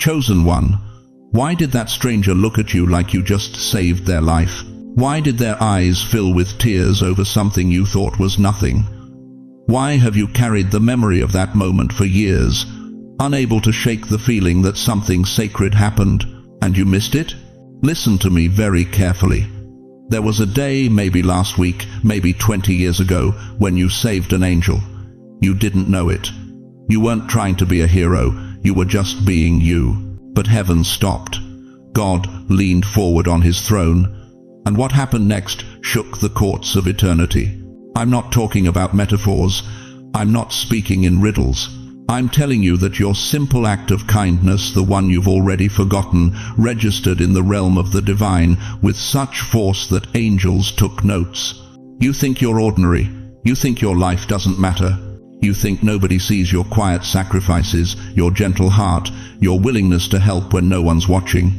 Chosen one, why did that stranger look at you like you just saved their life? Why did their eyes fill with tears over something you thought was nothing? Why have you carried the memory of that moment for years, unable to shake the feeling that something sacred happened, and you missed it? Listen to me very carefully. There was a day, maybe last week, maybe 20 years ago, when you saved an angel. You didn't know it. You weren't trying to be a hero, you were just being you. But heaven stopped. God leaned forward on his throne, and what happened next shook the courts of eternity. I'm not talking about metaphors. I'm not speaking in riddles. I'm telling you that your simple act of kindness, the one you've already forgotten, registered in the realm of the divine with such force that angels took notes. You think you're ordinary. You think your life doesn't matter. You think nobody sees your quiet sacrifices, your gentle heart, your willingness to help when no one's watching.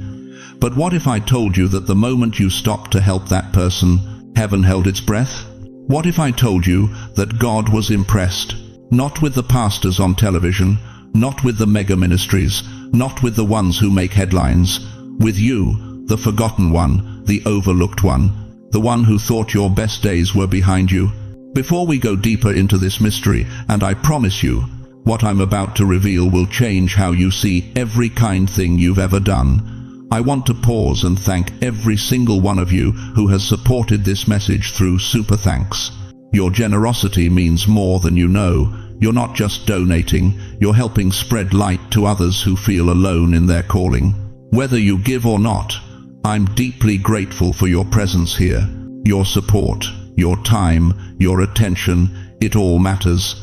But what if I told you that the moment you stopped to help that person, heaven held its breath? What if I told you that God was impressed, not with the pastors on television, not with the mega ministries, not with the ones who make headlines, with you, the forgotten one, the overlooked one, the one who thought your best days were behind you? Before we go deeper into this mystery, and I promise you, what I'm about to reveal will change how you see every kind thing you've ever done, I want to pause and thank every single one of you who has supported this message through super thanks. Your generosity means more than you know. You're not just donating, you're helping spread light to others who feel alone in their calling. Whether you give or not, I'm deeply grateful for your presence here, your support, your time, your attention. It all matters.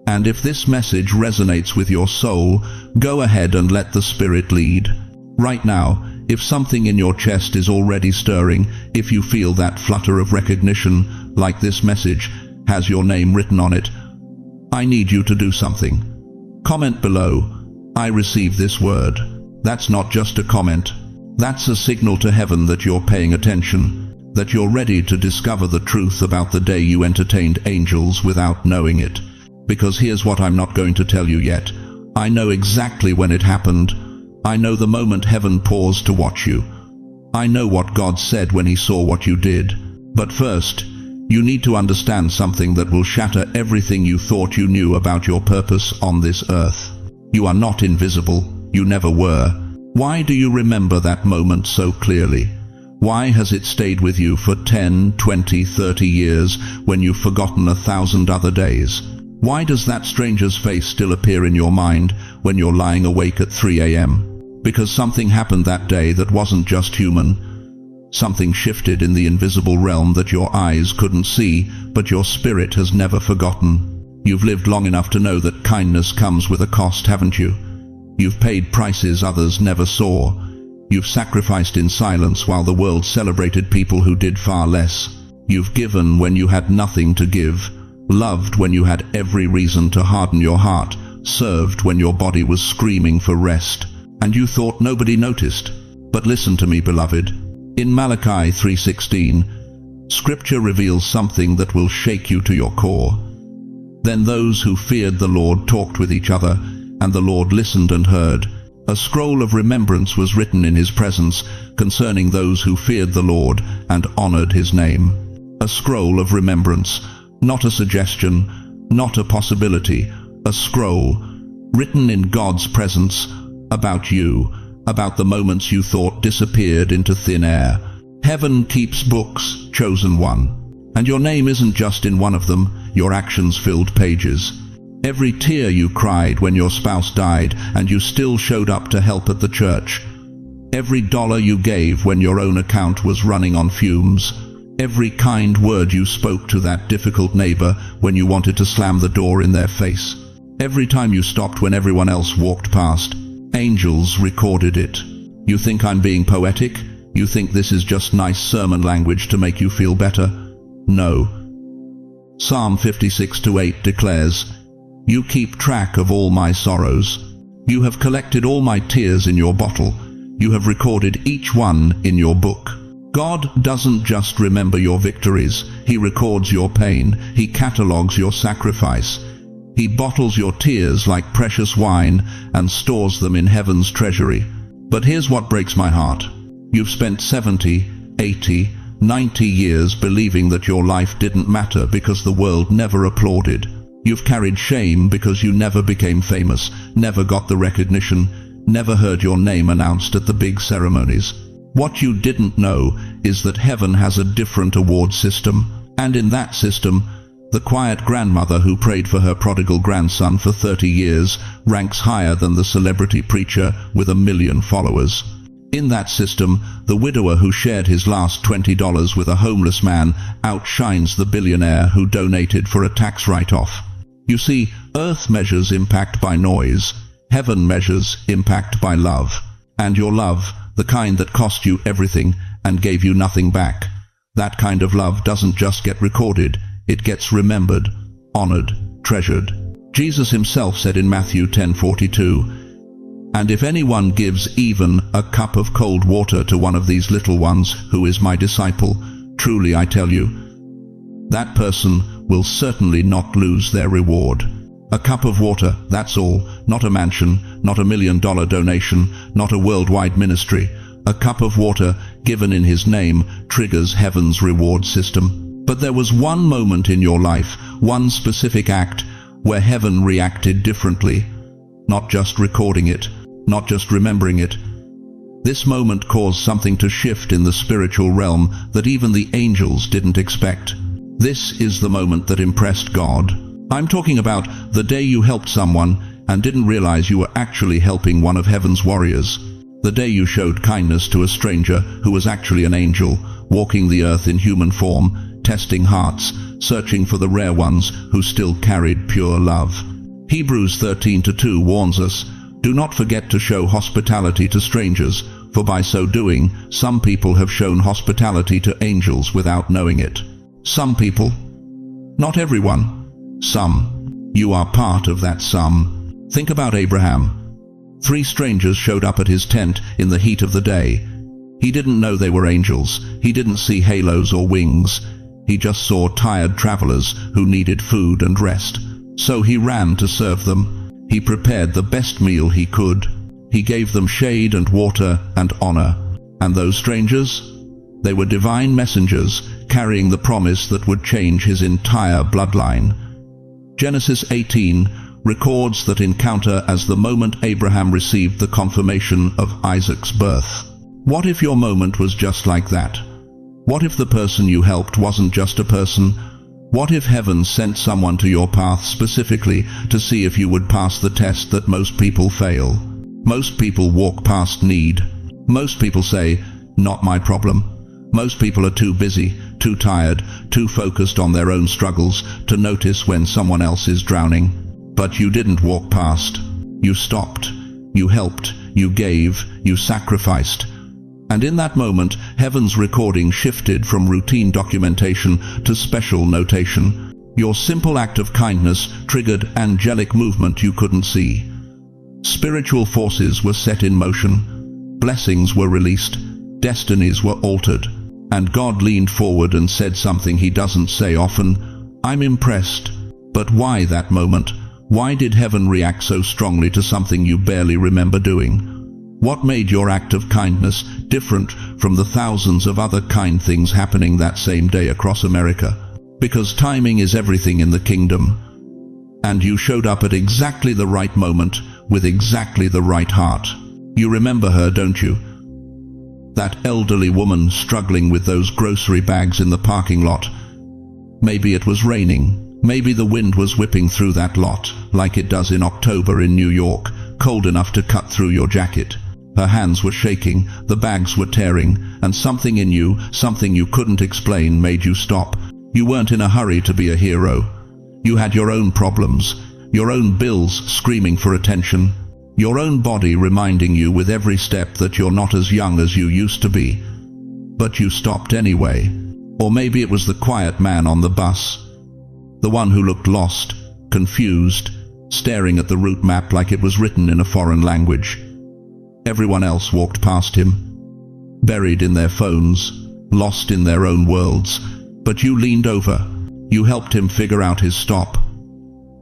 And if this message resonates with your soul, go ahead and let the Spirit lead. Right now, if something in your chest is already stirring, if you feel that flutter of recognition, like this message has your name written on it, I need you to do something. Comment below, I receive this word. That's not just a comment. That's a signal to heaven that you're paying attention, that you're ready to discover the truth about the day you entertained angels without knowing it. Because here's what I'm not going to tell you yet. I know exactly when it happened. I know the moment heaven paused to watch you. I know what God said when he saw what you did. But first, you need to understand something that will shatter everything you thought you knew about your purpose on this earth. You are not invisible. You never were. Why do you remember that moment so clearly? Why has it stayed with you for 10, 20, 30 years when you've forgotten 1,000 other days? Why does that stranger's face still appear in your mind when you're lying awake at 3 a.m.? Because something happened that day that wasn't just human. Something shifted in the invisible realm that your eyes couldn't see, but your spirit has never forgotten. You've lived long enough to know that kindness comes with a cost, haven't you? You've paid prices others never saw. You've sacrificed in silence while the world celebrated people who did far less. You've given when you had nothing to give, loved when you had every reason to harden your heart, served when your body was screaming for rest, and you thought nobody noticed. But listen to me, beloved. In Malachi 3:16, Scripture reveals something that will shake you to your core. Then those who feared the Lord talked with each other, and the Lord listened and heard. A scroll of remembrance was written in his presence concerning those who feared the Lord and honored his name. A scroll of remembrance, not a suggestion, not a possibility, a scroll, written in God's presence, about you, about the moments you thought disappeared into thin air. Heaven keeps books, chosen one. And your name isn't just in one of them, your actions filled pages. Every tear you cried when your spouse died and you still showed up to help at the church. Every dollar you gave when your own account was running on fumes. Every kind word you spoke to that difficult neighbor when you wanted to slam the door in their face. Every time you stopped when everyone else walked past. Angels recorded it. You think I'm being poetic? You think this is just nice sermon language to make you feel better? No. Psalm 56:8 declares, You keep track of all my sorrows. You have collected all my tears in your bottle. You have recorded each one in your book. God doesn't just remember your victories. He records your pain. He catalogs your sacrifice. He bottles your tears like precious wine and stores them in heaven's treasury. But here's what breaks my heart. You've spent 70, 80, 90 years believing that your life didn't matter because the world never applauded. You've carried shame because you never became famous, never got the recognition, never heard your name announced at the big ceremonies. What you didn't know is that heaven has a different award system, and in that system, the quiet grandmother who prayed for her prodigal grandson for 30 years ranks higher than the celebrity preacher with 1 million followers. In that system, the widower who shared his last $20 with a homeless man outshines the billionaire who donated for a tax write-off. You see, earth measures impact by noise, heaven measures impact by love. And your love, the kind that cost you everything and gave you nothing back, that kind of love doesn't just get recorded, it gets remembered, honored, treasured. Jesus himself said in Matthew 10:42, "And if anyone gives even a cup of cold water to one of these little ones who is my disciple, truly I tell you, that person will certainly not lose their reward." A cup of water, that's all, not a mansion, not $1 million donation, not a worldwide ministry. A cup of water given in his name triggers heaven's reward system. But there was one moment in your life, one specific act, where heaven reacted differently. Not just recording it, not just remembering it. This moment caused something to shift in the spiritual realm that even the angels didn't expect. This is the moment that impressed God. I'm talking about the day you helped someone and didn't realize you were actually helping one of heaven's warriors. The day you showed kindness to a stranger who was actually an angel, walking the earth in human form, testing hearts, searching for the rare ones who still carried pure love. Hebrews 13:2 warns us, "Do not forget to show hospitality to strangers, for by so doing, some people have shown hospitality to angels without knowing it." Some people. Not everyone. Some. You are part of that some. Think about Abraham. 3 strangers showed up at his tent in the heat of the day. He didn't know they were angels. He didn't see halos or wings. He just saw tired travelers who needed food and rest. So he ran to serve them. He prepared the best meal he could. He gave them shade and water and honor. And those strangers? They were divine messengers, carrying the promise that would change his entire bloodline. Genesis 18 records that encounter as the moment Abraham received the confirmation of Isaac's birth. What if your moment was just like that? What if the person you helped wasn't just a person? What if heaven sent someone to your path specifically to see if you would pass the test that most people fail? Most people walk past need. Most people say, "Not my problem." Most people are too busy, too tired, too focused on their own struggles to notice when someone else is drowning. But you didn't walk past. You stopped. You helped. You gave. You sacrificed. And in that moment, heaven's recording shifted from routine documentation to special notation. Your simple act of kindness triggered angelic movement you couldn't see. Spiritual forces were set in motion. Blessings were released. Destinies were altered. And God leaned forward and said something he doesn't say often. "I'm impressed." But why that moment? Why did heaven react so strongly to something you barely remember doing? What made your act of kindness different from the thousands of other kind things happening that same day across America? Because timing is everything in the kingdom. And you showed up at exactly the right moment with exactly the right heart. You remember her, don't you? That elderly woman struggling with those grocery bags in the parking lot. Maybe it was raining. Maybe the wind was whipping through that lot, like it does in October in New York, cold enough to cut through your jacket. Her hands were shaking, the bags were tearing, and something in you, something you couldn't explain, made you stop. You weren't in a hurry to be a hero. You had your own problems, your own bills screaming for attention, your own body reminding you with every step that you're not as young as you used to be. But you stopped anyway. Or maybe it was the quiet man on the bus, the one who looked lost, confused, staring at the route map like it was written in a foreign language. Everyone else walked past him, buried in their phones, lost in their own worlds. But you leaned over. You helped him figure out his stop.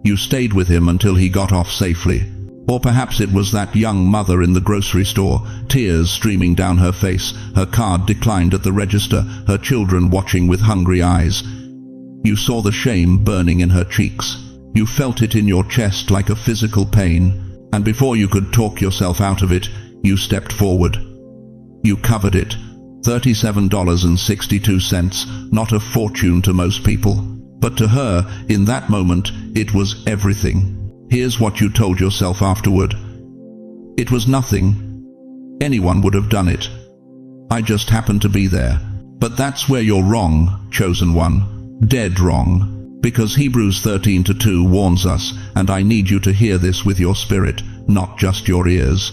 You stayed with him until he got off safely. Or perhaps it was that young mother in the grocery store, tears streaming down her face, her card declined at the register, her children watching with hungry eyes. You saw the shame burning in her cheeks. You felt it in your chest like a physical pain, and before you could talk yourself out of it, you stepped forward. You covered it. $37.62, not a fortune to most people. But to her, in that moment, it was everything. Here's what you told yourself afterward. It was nothing. Anyone would have done it. I just happened to be there. But that's where you're wrong, chosen one. Dead wrong. Because Hebrews 13:2 warns us, and I need you to hear this with your spirit, not just your ears.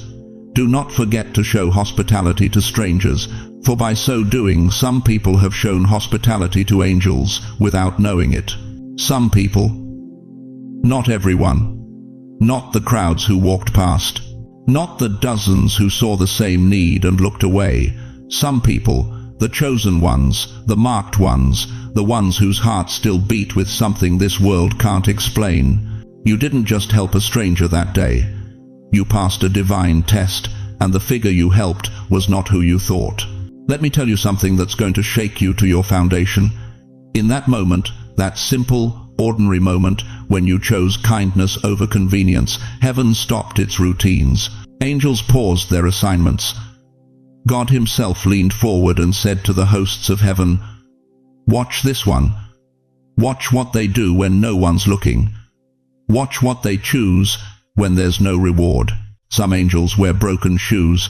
Do not forget to show hospitality to strangers, for by so doing some people have shown hospitality to angels without knowing it. Some people. Not everyone. Not the crowds who walked past. Not the dozens who saw the same need and looked away. Some people, the chosen ones, the marked ones, the ones whose hearts still beat with something this world can't explain. You didn't just help a stranger that day. You passed a divine test, and the figure you helped was not who you thought. Let me tell you something that's going to shake you to your foundation. In that moment, that simple, ordinary moment, when you chose kindness over convenience, heaven stopped its routines. Angels paused their assignments. God himself leaned forward and said to the hosts of heaven, "Watch this one. Watch what they do when no one's looking. Watch what they choose when there's no reward." Some angels wear broken shoes.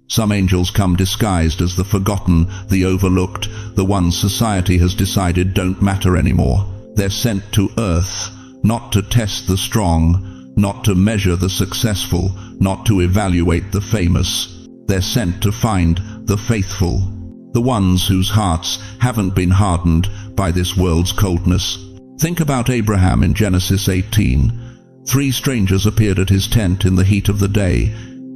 Some angels come disguised as the forgotten, the overlooked, the ones society has decided don't matter anymore. They're sent to earth, not to test the strong, not to measure the successful, not to evaluate the famous. They're sent to find the faithful, the ones whose hearts haven't been hardened by this world's coldness. Think about Abraham in Genesis 18. 3 strangers appeared at his tent in the heat of the day.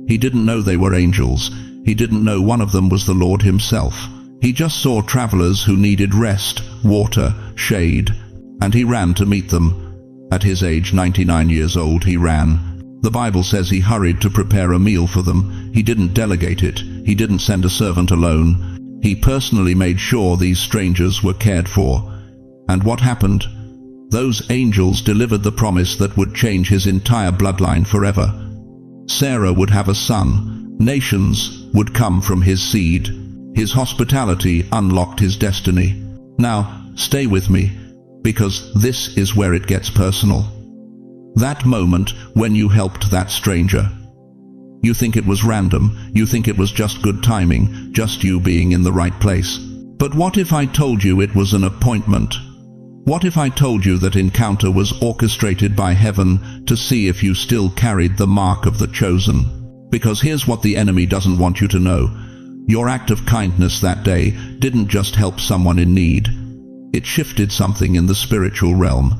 He didn't know they were angels. He didn't know one of them was the Lord himself. He just saw travelers who needed rest, water, shade, and he ran to meet them. At his age, 99 years old, he ran. The Bible says he hurried to prepare a meal for them. He didn't delegate it. He didn't send a servant alone. He personally made sure these strangers were cared for. And what happened? Those angels delivered the promise that would change his entire bloodline forever. Sarah would have a son. Nations would come from his seed. His hospitality unlocked his destiny. Now, stay with me, because this is where it gets personal. That moment when you helped that stranger. You think it was random. You think it was just good timing, just you being in the right place. But what if I told you it was an appointment? What if I told you that encounter was orchestrated by heaven to see if you still carried the mark of the chosen? Because here's what the enemy doesn't want you to know. Your act of kindness that day didn't just help someone in need. It shifted something in the spiritual realm.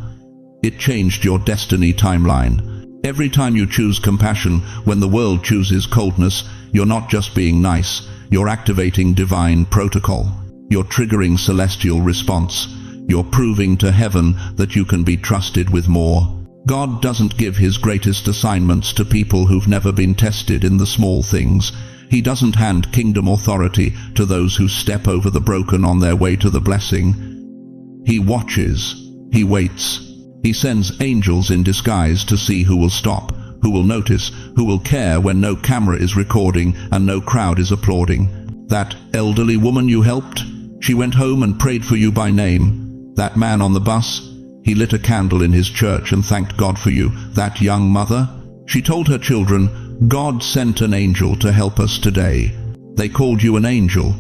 It changed your destiny timeline. Every time you choose compassion when the world chooses coldness, you're not just being nice, you're activating divine protocol. You're triggering celestial response. You're proving to heaven that you can be trusted with more. God doesn't give his greatest assignments to people who've never been tested in the small things. He doesn't hand kingdom authority to those who step over the broken on their way to the blessing. He watches. He waits. He sends angels in disguise to see who will stop, who will notice, who will care when no camera is recording and no crowd is applauding. That elderly woman you helped, she went home and prayed for you by name. That man on the bus, he lit a candle in his church and thanked God for you. That young mother, she told her children, God sent an angel to help us today. They called you an angel,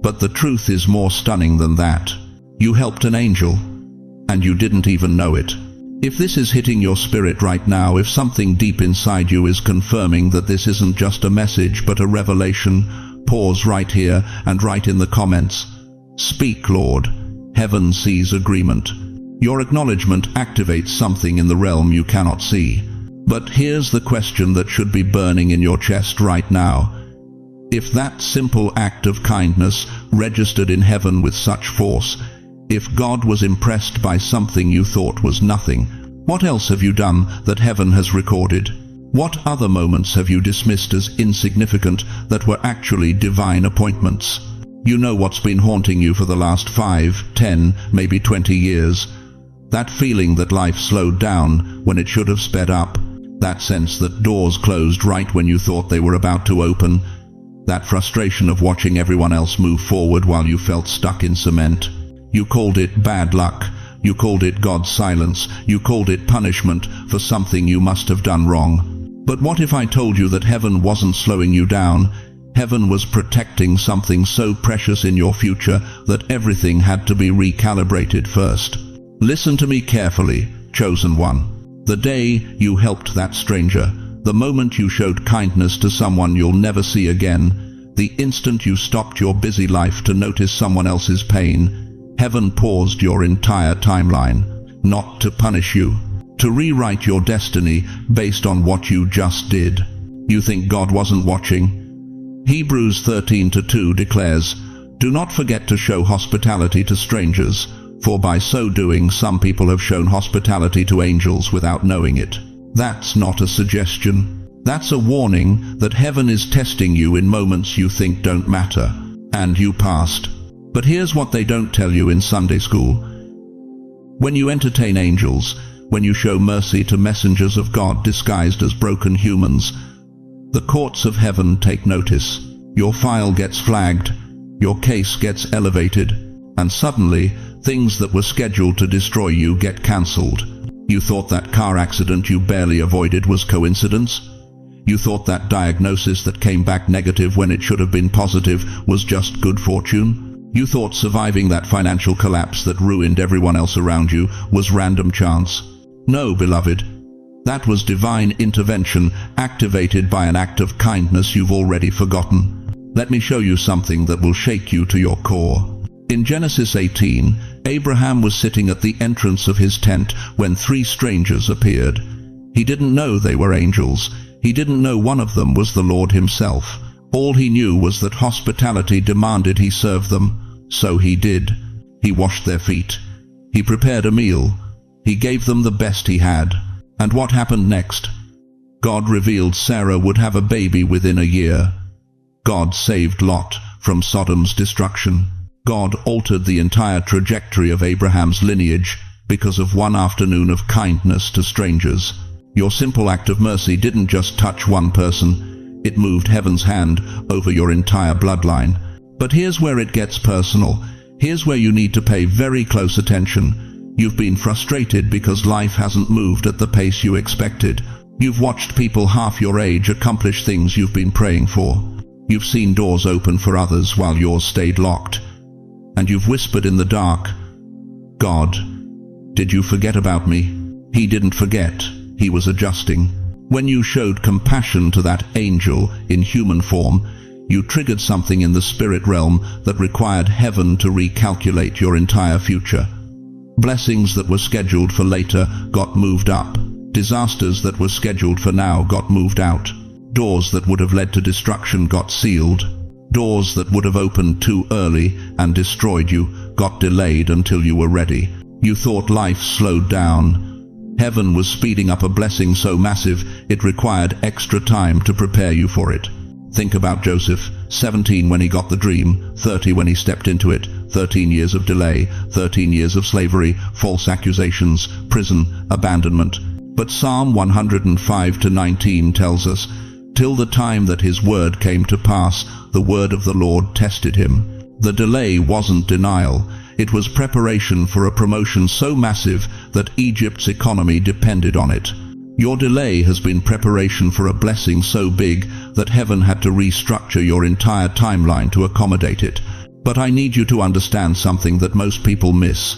but the truth is more stunning than that. You helped an angel, and you didn't even know it. If this is hitting your spirit right now, if something deep inside you is confirming that this isn't just a message but a revelation, pause right here and write in the comments. Speak, Lord. Heaven sees agreement. Your acknowledgement activates something in the realm you cannot see. But here's the question that should be burning in your chest right now. If that simple act of kindness registered in heaven with such force, if God was impressed by something you thought was nothing, What else have you done that heaven has recorded? What other moments have you dismissed as insignificant that were actually divine appointments? You know what's been haunting you for the last 5, 10, maybe 20 years. That feeling that life slowed down when it should have sped up. That sense that doors closed right when you thought they were about to open. That frustration of watching everyone else move forward while you felt stuck in cement. You called it bad luck. You called it God's silence. You called it punishment for something you must have done wrong. But what if I told you that heaven wasn't slowing you down? Heaven was protecting something so precious in your future that everything had to be recalibrated first. Listen to me carefully, chosen one. The day you helped that stranger, the moment you showed kindness to someone you'll never see again, the instant you stopped your busy life to notice someone else's pain, heaven paused your entire timeline, not to punish you, to rewrite your destiny based on what you just did. You think God wasn't watching? Hebrews 13:2 declares, "Do not forget to show hospitality to strangers, for by so doing some people have shown hospitality to angels without knowing it." That's not a suggestion. That's a warning that heaven is testing you in moments you think don't matter, and you passed. But here's what they don't tell you in Sunday school. When you entertain angels, when you show mercy to messengers of God disguised as broken humans, the courts of heaven take notice. Your file gets flagged, your case gets elevated, and suddenly, things that were scheduled to destroy you get cancelled. You thought that car accident you barely avoided was coincidence? You thought that diagnosis that came back negative when it should have been positive was just good fortune? You thought surviving that financial collapse that ruined everyone else around you was random chance? No, beloved. That was divine intervention activated by an act of kindness you've already forgotten. Let me show you something that will shake you to your core. In Genesis 18, Abraham was sitting at the entrance of his tent when 3 strangers appeared. He didn't know they were angels. He didn't know one of them was the Lord himself. All he knew was that hospitality demanded he serve them. So he did. He washed their feet. He prepared a meal. He gave them the best he had. And what happened next? God revealed Sarah would have a baby within a year. God saved Lot from Sodom's destruction. God altered the entire trajectory of Abraham's lineage because of one afternoon of kindness to strangers. Your simple act of mercy didn't just touch one person. It moved heaven's hand over your entire bloodline. But here's where it gets personal. Here's where you need to pay very close attention. You've been frustrated because life hasn't moved at the pace you expected. You've watched people half your age accomplish things you've been praying for. You've seen doors open for others while yours stayed locked. And you've whispered in the dark, "God, did you forget about me?" He didn't forget. He was adjusting. When you showed compassion to that angel in human form, you triggered something in the spirit realm that required heaven to recalculate your entire future. Blessings that were scheduled for later got moved up. Disasters that were scheduled for now got moved out. Doors that would have led to destruction got sealed. Doors that would have opened too early and destroyed you got delayed until you were ready. You thought life slowed down. Heaven was speeding up a blessing so massive it required extra time to prepare you for it. Think about Joseph, 17 when he got the dream, 30 when he stepped into it, 13 years of delay, 13 years of slavery, false accusations, prison, abandonment. But Psalm 105:19 tells us, "Till the time that his word came to pass, the word of the Lord tested him." The delay wasn't denial. It was preparation for a promotion so massive that Egypt's economy depended on it. Your delay has been preparation for a blessing so big that heaven had to restructure your entire timeline to accommodate it. But I need you to understand something that most people miss.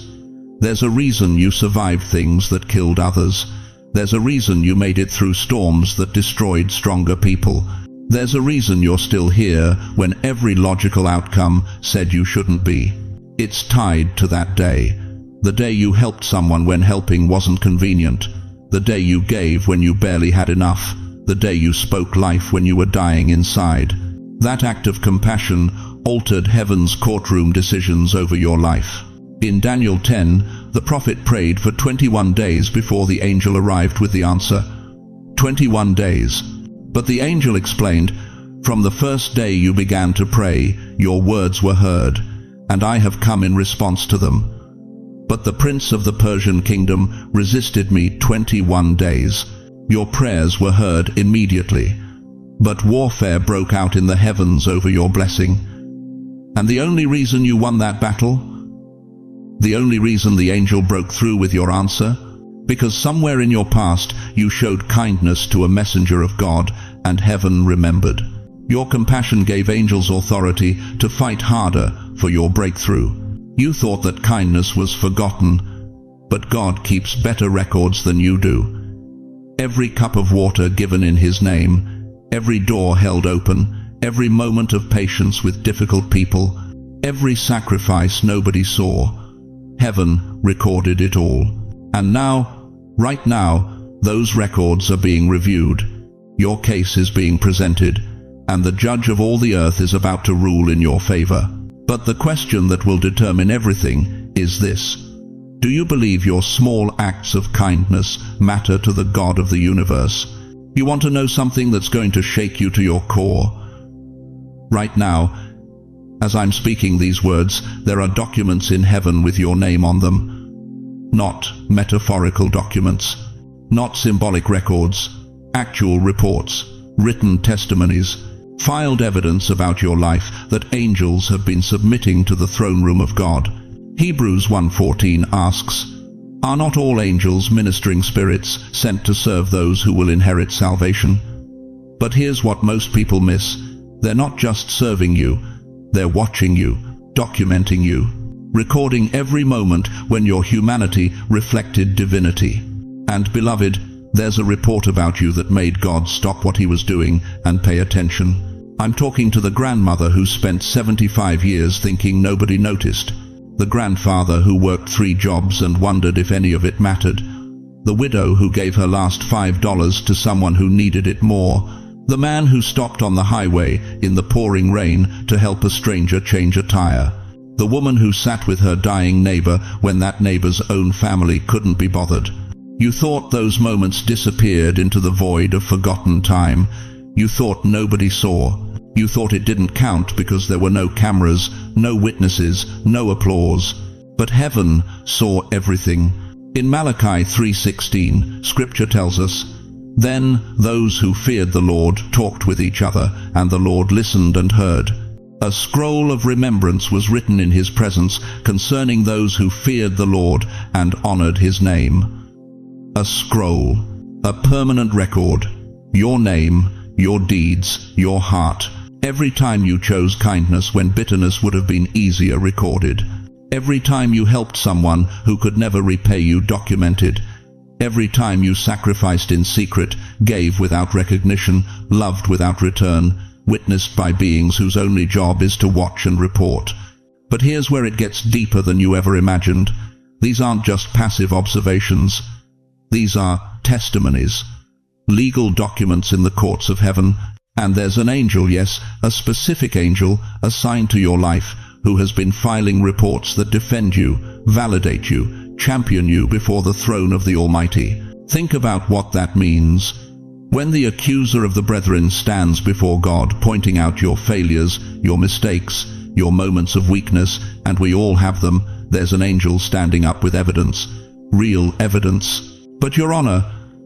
There's a reason you survived things that killed others. There's a reason you made it through storms that destroyed stronger people. There's a reason you're still here when every logical outcome said you shouldn't be. It's tied to that day. The day you helped someone when helping wasn't convenient. The day you gave when you barely had enough. The day you spoke life when you were dying inside. That act of compassion altered heaven's courtroom decisions over your life. In Daniel 10, the prophet prayed for 21 days before the angel arrived with the answer. 21 days. But the angel explained, "From the first day you began to pray, your words were heard, and I have come in response to them. But the prince of the Persian kingdom resisted me 21 days. Your prayers were heard immediately, but warfare broke out in the heavens over your blessing. And the only reason you won that battle? The only reason the angel broke through with your answer? Because somewhere in your past you showed kindness to a messenger of God, and heaven remembered. Your compassion gave angels authority to fight harder for your breakthrough. You thought that kindness was forgotten, but God keeps better records than you do. Every cup of water given in His name, every door held open, every moment of patience with difficult people, every sacrifice nobody saw, heaven recorded it all. And now, right now, those records are being reviewed. Your case is being presented, and the judge of all the earth is about to rule in your favor. But the question that will determine everything is this: do you believe your small acts of kindness matter to the God of the universe? You want to know something that's going to shake you to your core? Right now, as I'm speaking these words, there are documents in heaven with your name on them. Not metaphorical documents, not symbolic records, actual reports, written testimonies, filed evidence about your life that angels have been submitting to the throne room of God. Hebrews 1:14 asks, "Are not all angels ministering spirits sent to serve those who will inherit salvation?" But here's what most people miss. They're not just serving you, they're watching you, documenting you, recording every moment when your humanity reflected divinity. And beloved, there's a report about you that made God stop what He was doing and pay attention. I'm talking to the grandmother who spent 75 years thinking nobody noticed, the grandfather who worked 3 jobs and wondered if any of it mattered, the widow who gave her last $5 to someone who needed it more, the man who stopped on the highway in the pouring rain to help a stranger change a tire, the woman who sat with her dying neighbor when that neighbor's own family couldn't be bothered. You thought those moments disappeared into the void of forgotten time. You thought nobody saw. You thought it didn't count because there were no cameras, no witnesses, no applause. But heaven saw everything. In Malachi 3:16, Scripture tells us, "Then those who feared the Lord talked with each other, and the Lord listened and heard. A scroll of remembrance was written in His presence concerning those who feared the Lord and honored His name." A scroll, a permanent record, your name, your deeds, your heart. Every time you chose kindness when bitterness would have been easier recorded. Every time you helped someone who could never repay you documented. Every time you sacrificed in secret, gave without recognition, loved without return, witnessed by beings whose only job is to watch and report. But here's where it gets deeper than you ever imagined. These aren't just passive observations. These are testimonies, legal documents in the courts of heaven. And there's an angel, yes, a specific angel assigned to your life who has been filing reports that defend you, validate you, champion you before the throne of the Almighty. Think about what that means. When the accuser of the brethren stands before God, pointing out your failures, your mistakes, your moments of weakness, and we all have them, there's an angel standing up with evidence, real evidence. But Your Honor,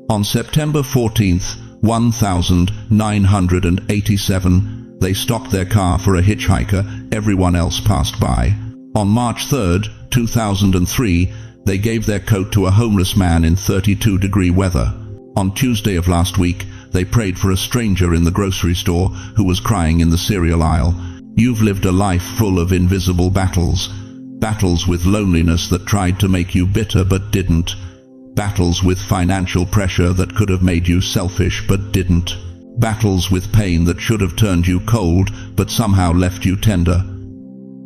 on September 14th, 1987, they stopped their car for a hitchhiker. Everyone else passed by. On March 3rd, 2003, they gave their coat to a homeless man in 32-degree weather. On Tuesday of last week, they prayed for a stranger in the grocery store who was crying in the cereal aisle. You've lived a life full of invisible battles. Battles with loneliness that tried to make you bitter but didn't. Battles with financial pressure that could have made you selfish but didn't. Battles with pain that should have turned you cold but somehow left you tender.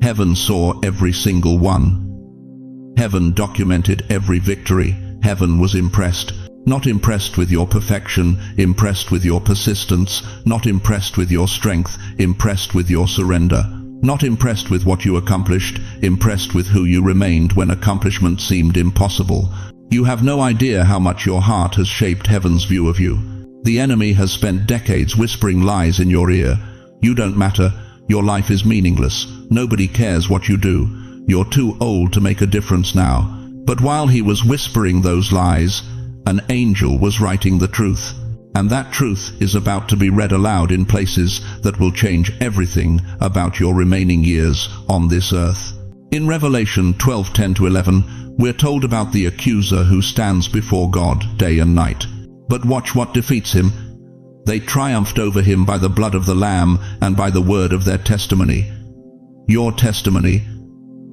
Heaven saw every single one. Heaven documented every victory. Heaven was impressed. Not impressed with your perfection, impressed with your persistence. Not impressed with your strength, impressed with your surrender. Not impressed with what you accomplished, impressed with who you remained when accomplishment seemed impossible. You have no idea how much your heart has shaped heaven's view of you. The enemy has spent decades whispering lies in your ear. You don't matter. Your life is meaningless. Nobody cares what you do. You're too old to make a difference now. But while he was whispering those lies, an angel was writing the truth. And that truth is about to be read aloud in places that will change everything about your remaining years on this earth. In Revelation 12:10-11, we're told about the accuser who stands before God day and night. But watch what defeats him. They triumphed over him by the blood of the Lamb and by the word of their testimony. Your testimony,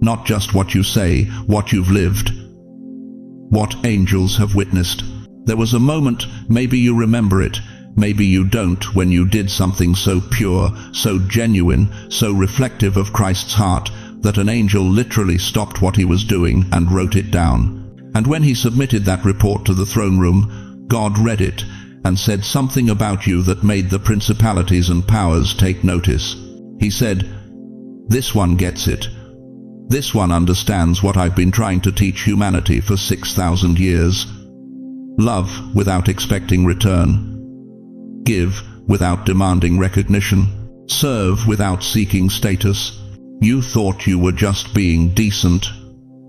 not just what you say, what you've lived, what angels have witnessed. There was a moment, maybe you remember it, maybe you don't, when you did something so pure, so genuine, so reflective of Christ's heart, that an angel literally stopped what he was doing and wrote it down. And when he submitted that report to the throne room, God read it and said something about you that made the principalities and powers take notice. He said, "This one gets it. This one understands what I've been trying to teach humanity for 6,000 years. Love without expecting return. Give without demanding recognition. Serve without seeking status. You thought you were just being decent.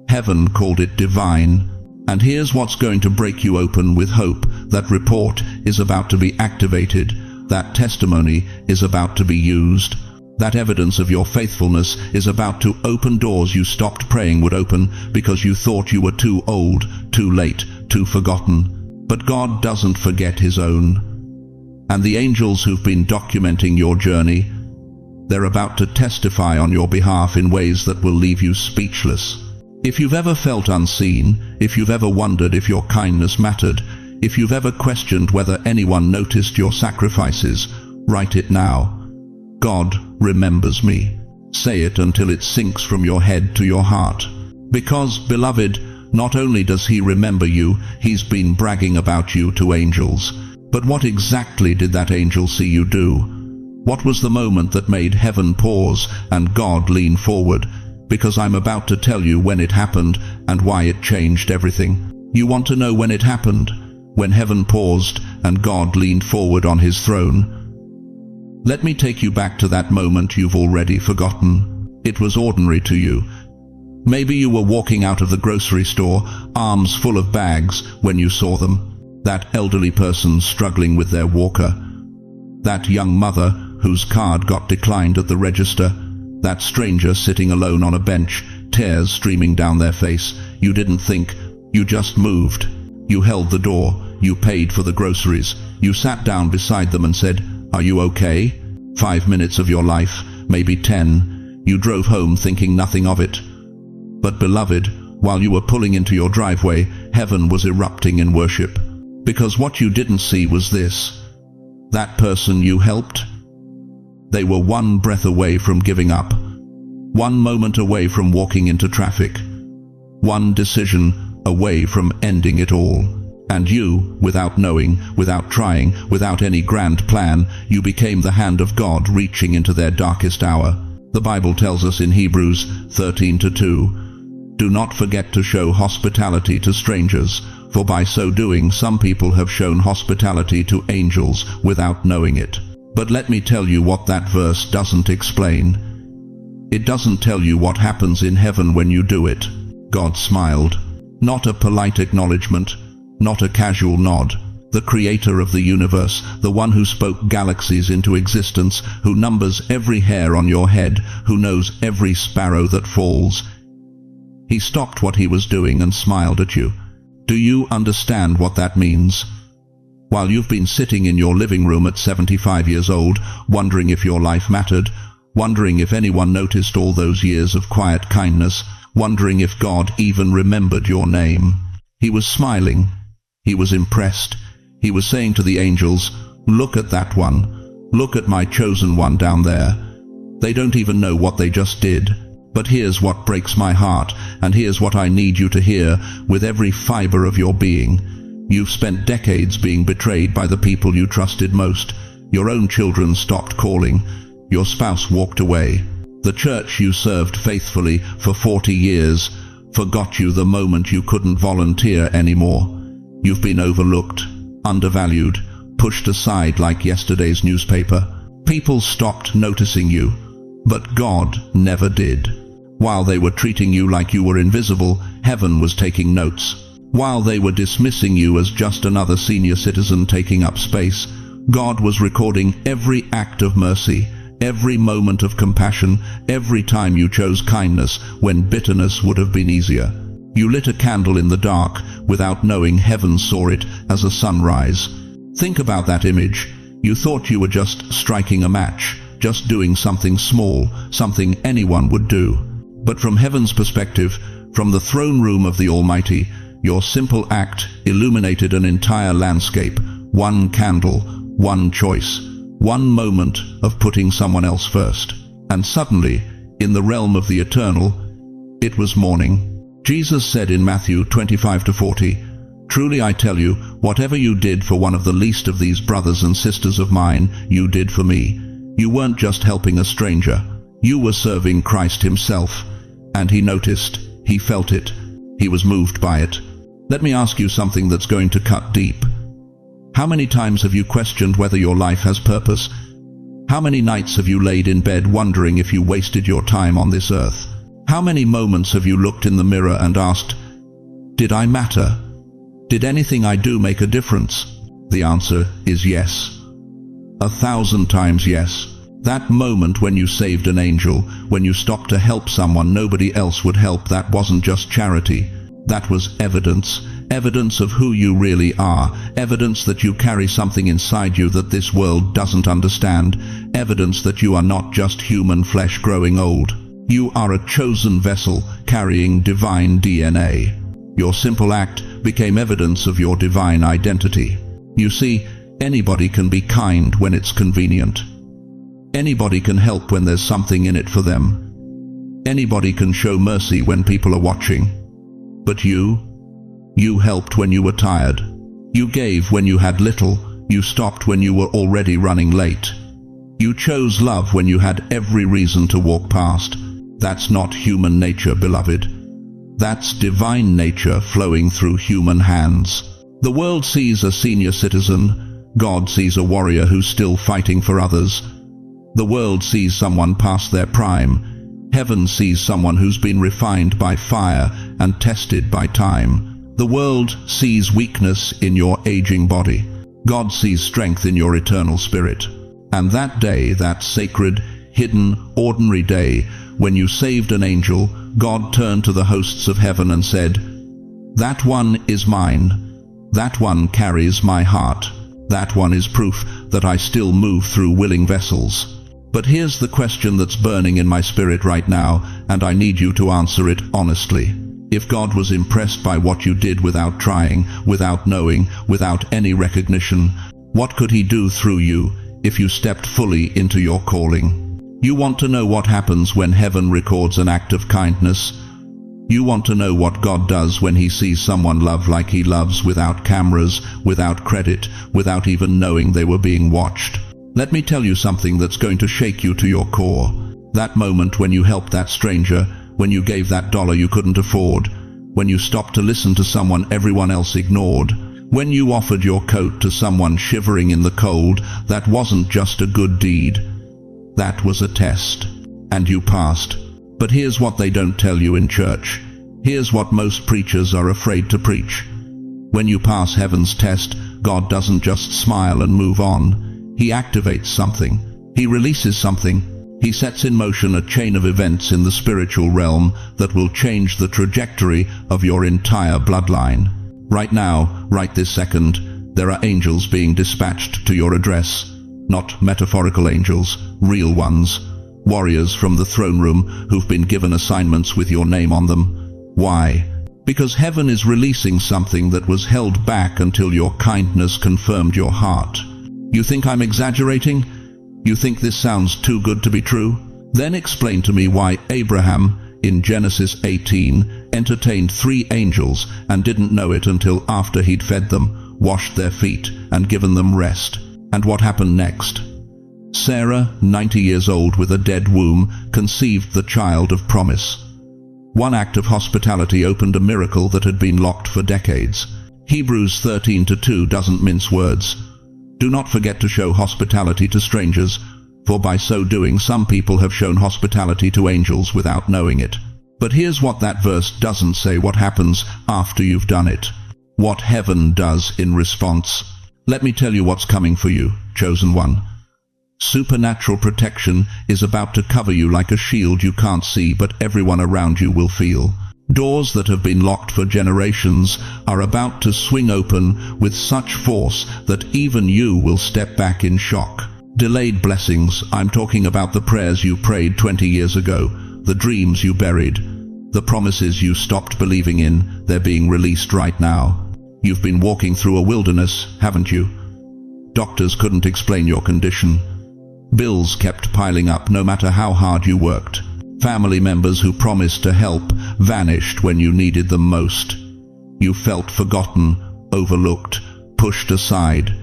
Heaven called it divine. And here's what's going to break you open with hope. That report is about to be activated. That testimony is about to be used. That evidence of your faithfulness is about to open doors you stopped praying would open because you thought you were too old, too late, too forgotten. But God doesn't forget his own. And the angels who've been documenting your journey, they're about to testify on your behalf in ways that will leave you speechless. If you've ever felt unseen, if you've ever wondered if your kindness mattered, if you've ever questioned whether anyone noticed your sacrifices, write it now. God remembers me. Say it until it sinks from your head to your heart. Because, beloved, not only does he remember you, he's been bragging about you to angels. But what exactly did that angel see you do? What was the moment that made heaven pause and God lean forward? Because I'm about to tell you when it happened and why it changed everything. You want to know when it happened? When heaven paused and God leaned forward on his throne? Let me take you back to that moment you've already forgotten. It was ordinary to you. Maybe you were walking out of the grocery store, arms full of bags, when you saw them. That elderly person struggling with their walker. That young mother whose card got declined at the register. That stranger sitting alone on a bench, tears streaming down their face. You didn't think, you just moved. You held the door, you paid for the groceries. You sat down beside them and said, "Are you okay?" 5 minutes of your life, maybe 10. You drove home thinking nothing of it. But beloved, while you were pulling into your driveway, heaven was erupting in worship. Because what you didn't see was this. That person you helped, they were one breath away from giving up. One moment away from walking into traffic. One decision away from ending it all. And you, without knowing, without trying, without any grand plan, you became the hand of God reaching into their darkest hour. The Bible tells us in Hebrews 13:2, "Do not forget to show hospitality to strangers, for by so doing some people have shown hospitality to angels without knowing it." But let me tell you what that verse doesn't explain. It doesn't tell you what happens in heaven when you do it. God smiled. Not a polite acknowledgement, not a casual nod. The creator of the universe, the one who spoke galaxies into existence, who numbers every hair on your head, who knows every sparrow that falls. He stopped what he was doing and smiled at you. Do you understand what that means? While you've been sitting in your living room at 75 years old, wondering if your life mattered, wondering if anyone noticed all those years of quiet kindness, wondering if God even remembered your name, he was smiling. He was impressed. He was saying to the angels, "Look at that one. Look at my chosen one down there. They don't even know what they just did. But here's what breaks my heart, and here's what I need you to hear with every fiber of your being. You've spent decades being betrayed by the people you trusted most. Your own children stopped calling. Your spouse walked away. The church you served faithfully for 40 years forgot you the moment you couldn't volunteer anymore. You've been overlooked, undervalued, pushed aside like yesterday's newspaper. People stopped noticing you, but God never did. While they were treating you like you were invisible, heaven was taking notes. While they were dismissing you as just another senior citizen taking up space, God was recording every act of mercy, every moment of compassion, every time you chose kindness when bitterness would have been easier. You lit a candle in the dark without knowing heaven saw it as a sunrise. Think about that image. You thought you were just striking a match, just doing something small, something anyone would do. But from heaven's perspective, from the throne room of the Almighty, your simple act illuminated an entire landscape. One candle, one choice, one moment of putting someone else first. And suddenly, in the realm of the eternal, it was morning. Jesus said in Matthew 25-40, "Truly I tell you, whatever you did for one of the least of these brothers and sisters of mine, you did for me." You weren't just helping a stranger. You were serving Christ himself. And he noticed, he felt it, he was moved by it. Let me ask you something that's going to cut deep. How many times have you questioned whether your life has purpose? How many nights have you laid in bed wondering if you wasted your time on this earth? How many moments have you looked in the mirror and asked, did I matter? Did anything I do make a difference? The answer is yes. 1,000 times yes. That moment when you saved an angel, when you stopped to help someone nobody else would help, that wasn't just charity. That was evidence. Evidence of who you really are. Evidence that you carry something inside you that this world doesn't understand. Evidence that you are not just human flesh growing old. You are a chosen vessel carrying divine DNA. Your simple act became evidence of your divine identity. You see, anybody can be kind when it's convenient. Anybody can help when there's something in it for them. Anybody can show mercy when people are watching. But you helped when you were tired. You gave when you had little. You stopped when you were already running late. You chose love when you had every reason to walk past. That's not human nature, beloved. That's divine nature flowing through human hands. The world sees a senior citizen. God sees a warrior who's still fighting for others. The world sees someone past their prime. Heaven sees someone who's been refined by fire and tested by time. The world sees weakness in your aging body. God sees strength in your eternal spirit. And that day, that sacred, hidden, ordinary day, when you saved an angel, God turned to the hosts of heaven and said, "That one is mine. That one carries my heart. That one is proof that I still move through willing vessels." But here's the question that's burning in my spirit right now, and I need you to answer it honestly. If God was impressed by what you did without trying, without knowing, without any recognition, what could he do through you if you stepped fully into your calling? You want to know what happens when heaven records an act of kindness? You want to know what God does when he sees someone love like he loves, without cameras, without credit, without even knowing they were being watched? Let me tell you something that's going to shake you to your core. That moment when you helped that stranger, when you gave that dollar you couldn't afford, when you stopped to listen to someone everyone else ignored, when you offered your coat to someone shivering in the cold, that wasn't just a good deed. That was a test, and you passed. But here's what they don't tell you in church. Here's what most preachers are afraid to preach. When you pass heaven's test, God doesn't just smile and move on. He activates something. He releases something. He sets in motion a chain of events in the spiritual realm that will change the trajectory of your entire bloodline. Right now, right this second, there are angels being dispatched to your address. Not metaphorical angels, real ones. Warriors from the throne room who've been given assignments with your name on them. Why? Because heaven is releasing something that was held back until your kindness confirmed your heart. You think I'm exaggerating? You think this sounds too good to be true? Then explain to me why Abraham, in Genesis 18, entertained 3 angels and didn't know it until after he'd fed them, washed their feet, and given them rest. And what happened next? Sarah, 90 years old with a dead womb, conceived the child of promise. One act of hospitality opened a miracle that had been locked for decades. Hebrews 13:2 doesn't mince words. Do not forget to show hospitality to strangers, for by so doing some people have shown hospitality to angels without knowing it. But here's what that verse doesn't say: what happens after you've done it. What heaven does in response. Let me tell you what's coming for you, chosen one. Supernatural protection is about to cover you like a shield you can't see, but everyone around you will feel. Doors that have been locked for generations are about to swing open with such force that even you will step back in shock. Delayed blessings, I'm talking about the prayers you prayed 20 years ago, the dreams you buried, the promises you stopped believing in, they're being released right now. You've been walking through a wilderness, haven't you? Doctors couldn't explain your condition. Bills kept piling up no matter how hard you worked. Family members who promised to help vanished when you needed them most. You felt forgotten, overlooked, pushed aside.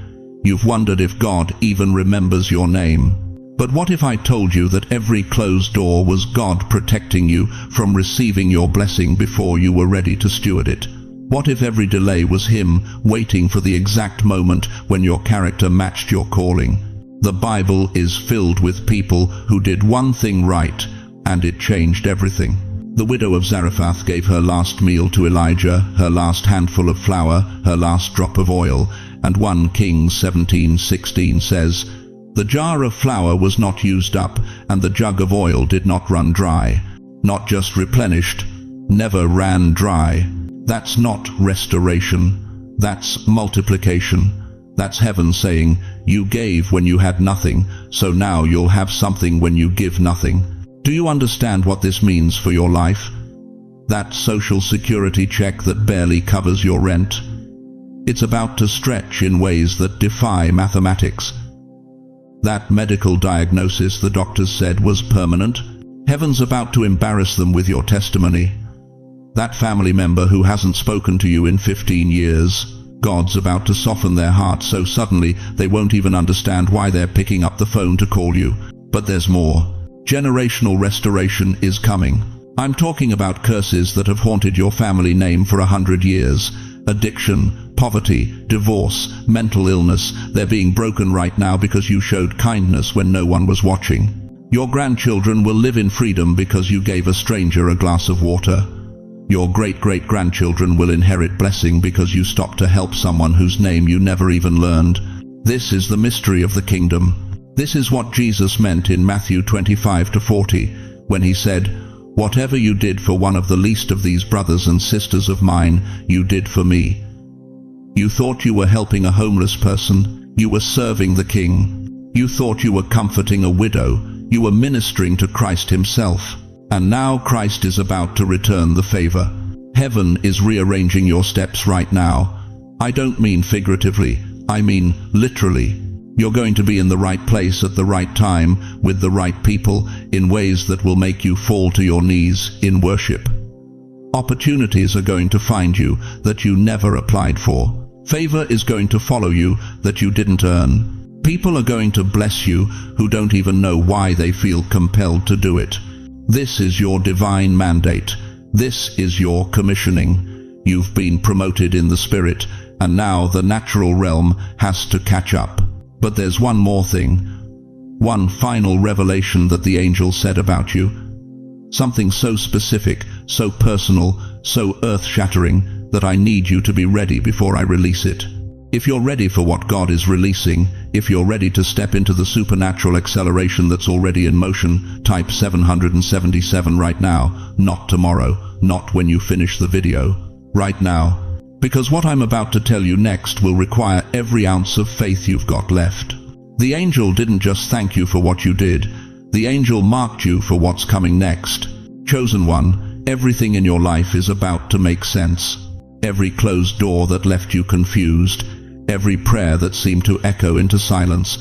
You've wondered if God even remembers your name. But what if I told you that every closed door was God protecting you from receiving your blessing before you were ready to steward it? What if every delay was Him waiting for the exact moment when your character matched your calling? The Bible is filled with people who did one thing right, and it changed everything. The widow of Zarephath gave her last meal to Elijah, her last handful of flour, her last drop of oil, and 1 Kings 17:16 says, "The jar of flour was not used up, and the jug of oil did not run dry." Not just replenished, never ran dry. That's not restoration, that's multiplication. That's heaven saying, you gave when you had nothing, so now you'll have something when you give nothing. Do you understand what this means for your life? That social security check that barely covers your rent? It's about to stretch in ways that defy mathematics. That medical diagnosis the doctors said was permanent, heaven's about to embarrass them with your testimony. That family member who hasn't spoken to you in 15 years, God's about to soften their heart so suddenly they won't even understand why they're picking up the phone to call you. But there's more. Generational restoration is coming. I'm talking about curses that have haunted your family name for 100 years. Addiction, poverty, divorce, mental illness, they're being broken right now because you showed kindness when no one was watching. Your grandchildren will live in freedom because you gave a stranger a glass of water. Your great-great-grandchildren will inherit blessing because you stopped to help someone whose name you never even learned. This is the mystery of the kingdom. This is what Jesus meant in Matthew 25-40, when He said, "Whatever you did for one of the least of these brothers and sisters of mine, you did for me." You thought you were helping a homeless person. You were serving the King. You thought you were comforting a widow. You were ministering to Christ Himself. And now Christ is about to return the favor. Heaven is rearranging your steps right now. I don't mean figuratively, I mean literally. You're going to be in the right place at the right time, with the right people, in ways that will make you fall to your knees in worship. Opportunities are going to find you that you never applied for. Favor is going to follow you that you didn't earn. People are going to bless you who don't even know why they feel compelled to do it. This is your divine mandate. This is your commissioning. You've been promoted in the spirit, and now the natural realm has to catch up. But there's one more thing. One final revelation that the angel said about you. Something so specific, so personal, so earth-shattering that I need you to be ready before I release it. If you're ready for what God is releasing, if you're ready to step into the supernatural acceleration that's already in motion, type 777 right now, not tomorrow, not when you finish the video, right now. Because what I'm about to tell you next will require every ounce of faith you've got left. The angel didn't just thank you for what you did, the angel marked you for what's coming next. Chosen one, everything in your life is about to make sense. Every closed door that left you confused, every prayer that seemed to echo into silence,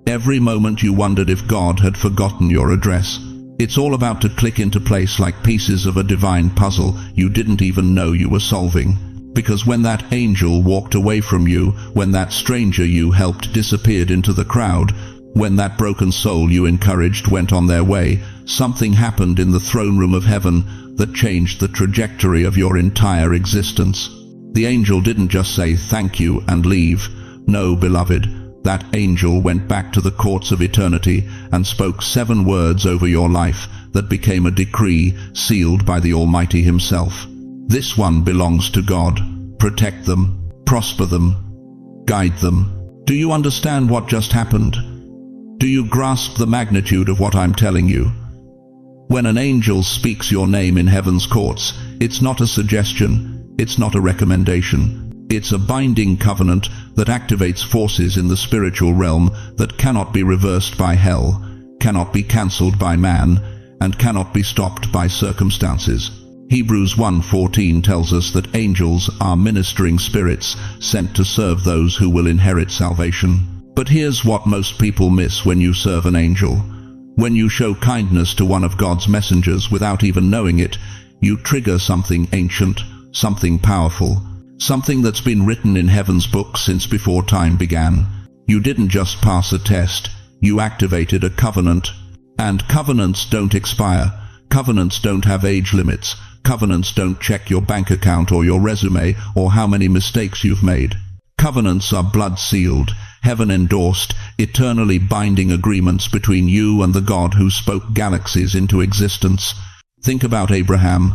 every moment you wondered if God had forgotten your address. It's all about to click into place like pieces of a divine puzzle you didn't even know you were solving. Because when that angel walked away from you, when that stranger you helped disappeared into the crowd, When that broken soul you encouraged went on their way, something happened in the throne room of heaven that changed the trajectory of your entire existence. The angel didn't just say thank you and leave. No, beloved, that angel went back to the courts of eternity and spoke 7 words over your life that became a decree sealed by the Almighty Himself. This one belongs to God. Protect them, prosper them, guide them. Do you understand what just happened? Do you grasp the magnitude of what I'm telling you? When an angel speaks your name in heaven's courts, it's not a suggestion, it's not a recommendation. It's a binding covenant that activates forces in the spiritual realm that cannot be reversed by hell, cannot be cancelled by man, and cannot be stopped by circumstances. Hebrews 1:14 tells us that angels are ministering spirits sent to serve those who will inherit salvation. But here's what most people miss when you serve an angel. When you show kindness to one of God's messengers without even knowing it, you trigger something ancient, something powerful, something that's been written in heaven's book since before time began. You didn't just pass a test, you activated a covenant. And covenants don't expire. Covenants don't have age limits. Covenants don't check your bank account or your resume or how many mistakes you've made. Covenants are blood-sealed, heaven-endorsed, eternally binding agreements between you and the God who spoke galaxies into existence. Think about Abraham.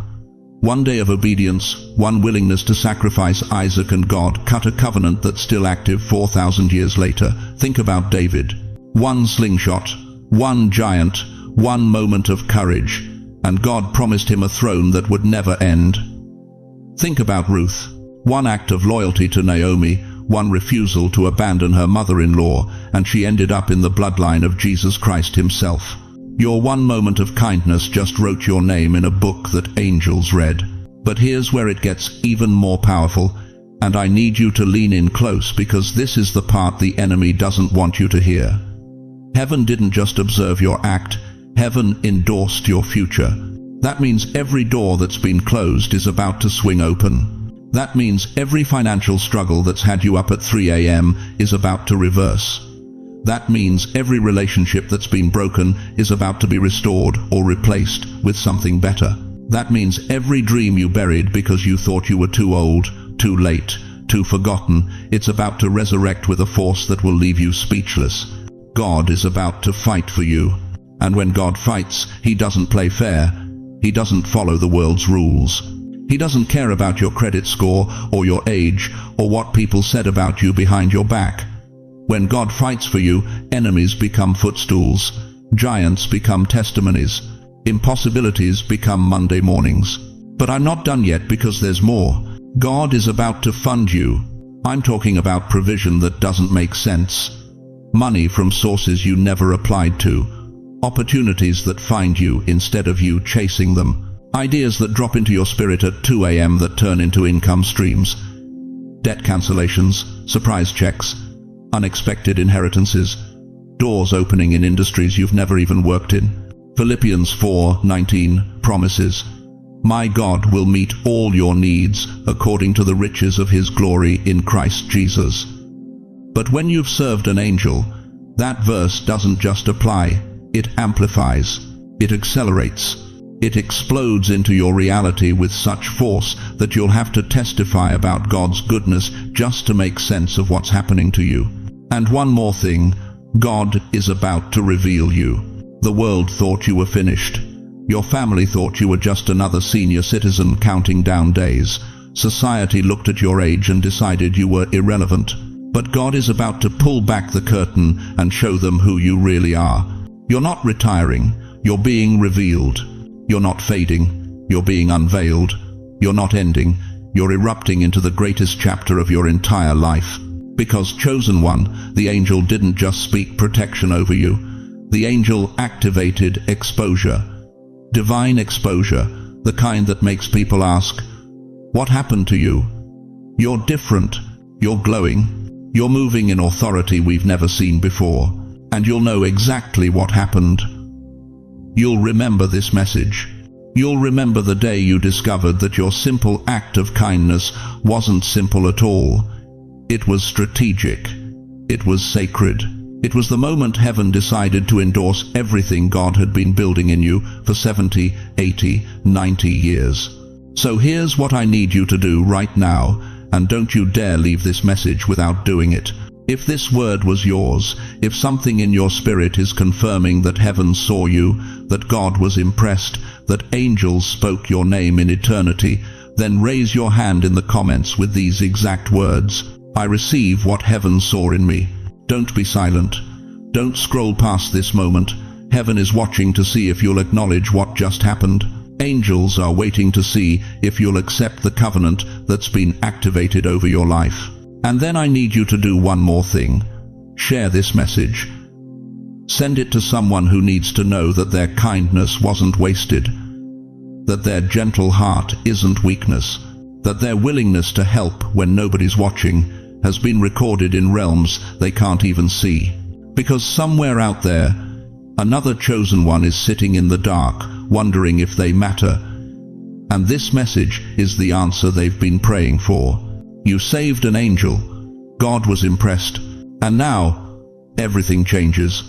One day of obedience, one willingness to sacrifice Isaac, and God cut a covenant that's still active 4,000 years later. Think about David. One slingshot, one giant, one moment of courage, and God promised him a throne that would never end. Think about Ruth. One act of loyalty to Naomi, one refusal to abandon her mother-in-law, and she ended up in the bloodline of Jesus Christ Himself. Your one moment of kindness just wrote your name in a book that angels read. But here's where it gets even more powerful, and I need you to lean in close because this is the part the enemy doesn't want you to hear. Heaven didn't just observe your act, heaven endorsed your future. That means every door that's been closed is about to swing open. That means every financial struggle that's had you up at 3 a.m. is about to reverse. That means every relationship that's been broken is about to be restored or replaced with something better. That means every dream you buried because you thought you were too old, too late, too forgotten, it's about to resurrect with a force that will leave you speechless. God is about to fight for you. And when God fights, He doesn't play fair. He doesn't follow the world's rules. He doesn't care about your credit score or your age or what people said about you behind your back. When God fights for you, enemies become footstools, giants become testimonies, impossibilities become Monday mornings. But I'm not done yet because there's more. God is about to fund you. I'm talking about provision that doesn't make sense. Money from sources you never applied to. Opportunities that find you instead of you chasing them. Ideas that drop into your spirit at 2 a.m. that turn into income streams. Debt cancellations, surprise checks, unexpected inheritances, doors opening in industries you've never even worked in. Philippians 4:19 promises, "My God will meet all your needs according to the riches of His glory in Christ Jesus." But when you've served an angel, that verse doesn't just apply, it amplifies, it accelerates. It explodes into your reality with such force that you'll have to testify about God's goodness just to make sense of what's happening to you. And one more thing, God is about to reveal you. The world thought you were finished. Your family thought you were just another senior citizen counting down days. Society looked at your age and decided you were irrelevant. But God is about to pull back the curtain and show them who you really are. You're not retiring, you're being revealed. You're not fading, you're being unveiled. You're not ending, you're erupting into the greatest chapter of your entire life. Because chosen one, the angel didn't just speak protection over you. The angel activated exposure. Divine exposure, the kind that makes people ask, "What happened to you?" You're different, you're glowing, you're moving in authority we've never seen before. And you'll know exactly what happened. You'll remember this message. You'll remember the day you discovered that your simple act of kindness wasn't simple at all. It was strategic. It was sacred. It was the moment heaven decided to endorse everything God had been building in you for 70, 80, 90 years. So here's what I need you to do right now, and don't you dare leave this message without doing it. If this word was yours, if something in your spirit is confirming that heaven saw you, that God was impressed, that angels spoke your name in eternity, then raise your hand in the comments with these exact words: I receive what heaven saw in me. Don't be silent. Don't scroll past this moment. Heaven is watching to see if you'll acknowledge what just happened. Angels are waiting to see if you'll accept the covenant that's been activated over your life. And then I need you to do one more thing. Share this message. Send it to someone who needs to know that their kindness wasn't wasted, that their gentle heart isn't weakness, that their willingness to help when nobody's watching has been recorded in realms they can't even see. Because somewhere out there, another chosen one is sitting in the dark, wondering if they matter. And this message is the answer they've been praying for. You saved an angel. God was impressed. And now, everything changes.